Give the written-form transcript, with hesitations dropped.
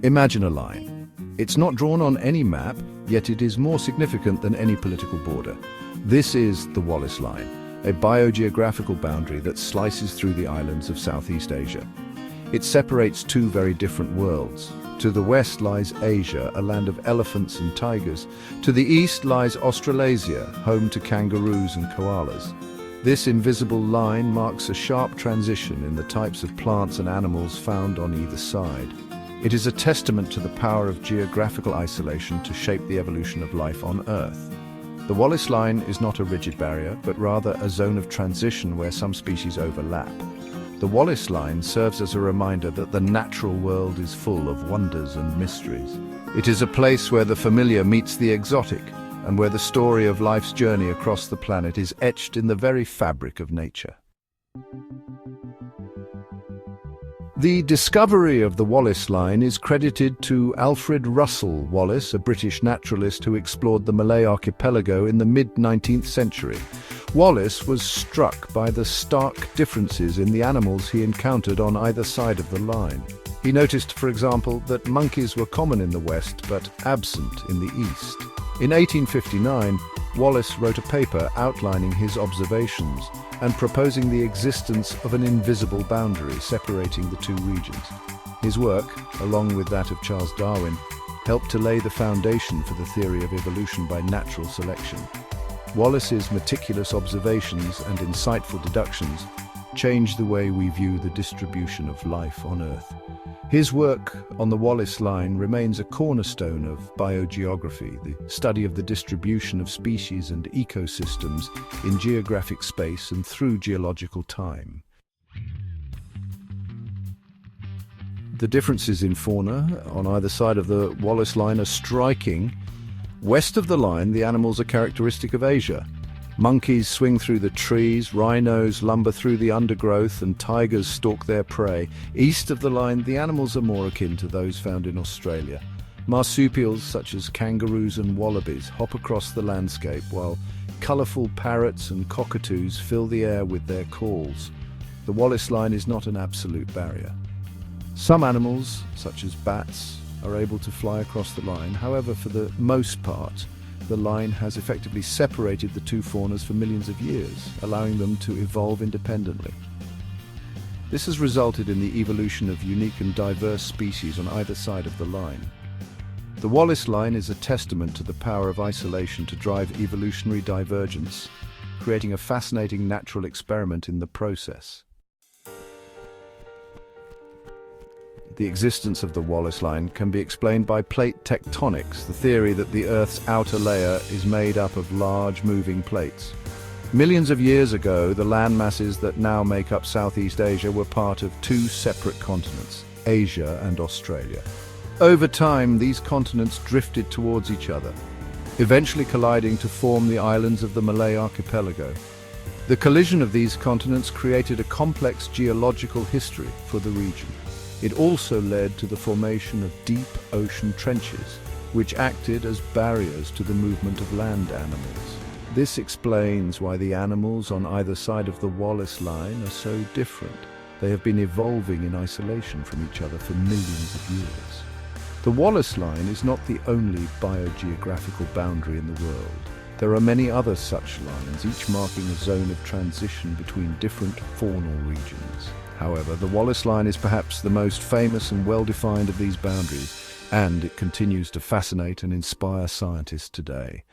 Imagine a line. It's not drawn on any map, yet it is more significant than any political border. This is the Wallace Line, a biogeographical boundary that slices through the islands of Southeast Asia. It separates two very different worlds. To the west lies Asia, a land of elephants and tigers. To the east lies Australasia, home to kangaroos and koalas. This invisible line marks a sharp transition in the types of plants and animals found on either side. It is a testament to the power of geographical isolation to shape the evolution of life on Earth. The Wallace Line is not a rigid barrier, but rather a zone of transition where some species overlap. The Wallace Line serves as a reminder that the natural world is full of wonders and mysteries. It is a place where the familiar meets the exotic, and where the story of life's journey across the planet is etched in the very fabric of nature. The discovery of the Wallace Line is credited to Alfred Russel Wallace, a British naturalist who explored the Malay archipelago in the mid-19th century. Wallace was struck by the stark differences in the animals he encountered on either side of the line. He noticed, for example, that monkeys were common in the west but absent in the east. In 1859, Wallace wrote a paper outlining his observations and proposing the existence of an invisible boundary separating the two regions. His work, along with that of Charles Darwin, helped to lay the foundation for the theory of evolution by natural selection. Wallace's meticulous observations and insightful deductions changed the way we view the distribution of life on Earth. His work on the Wallace Line remains a cornerstone of biogeography, the study of the distribution of species and ecosystems in geographic space and through geological time. The differences in fauna on either side of the Wallace Line are striking. West of the line, the animals are characteristic of Asia. Monkeys swing through the trees, rhinos lumber through the undergrowth, and tigers stalk their prey. East of the line, the animals are more akin to those found in Australia. Marsupials such as kangaroos and wallabies hop across the landscape, while colourful parrots and cockatoos fill the air with their calls. The Wallace Line is not an absolute barrier. Some animals, such as bats, are able to fly across the line. However, for the most part, the line has effectively separated the two faunas for millions of years, allowing them to evolve independently. This has resulted in the evolution of unique and diverse species on either side of the line. The Wallace Line is a testament to the power of isolation to drive evolutionary divergence, creating a fascinating natural experiment in the process. The existence of the Wallace Line can be explained by plate tectonics, the theory that the Earth's outer layer is made up of large moving plates. Millions of years ago, the land masses that now make up Southeast Asia were part of two separate continents, Asia and Australia. Over time, these continents drifted towards each other, eventually colliding to form the islands of the Malay archipelago. The collision of these continents created a complex geological history for the region. It also led to the formation of deep ocean trenches, which acted as barriers to the movement of land animals. This explains why the animals on either side of the Wallace Line are so different. They have been evolving in isolation from each other for millions of years. The Wallace Line is not the only biogeographical boundary in the world. There are many other such lines, each marking a zone of transition between different faunal regions. However, the Wallace Line is perhaps the most famous and well-defined of these boundaries, and it continues to fascinate and inspire scientists today.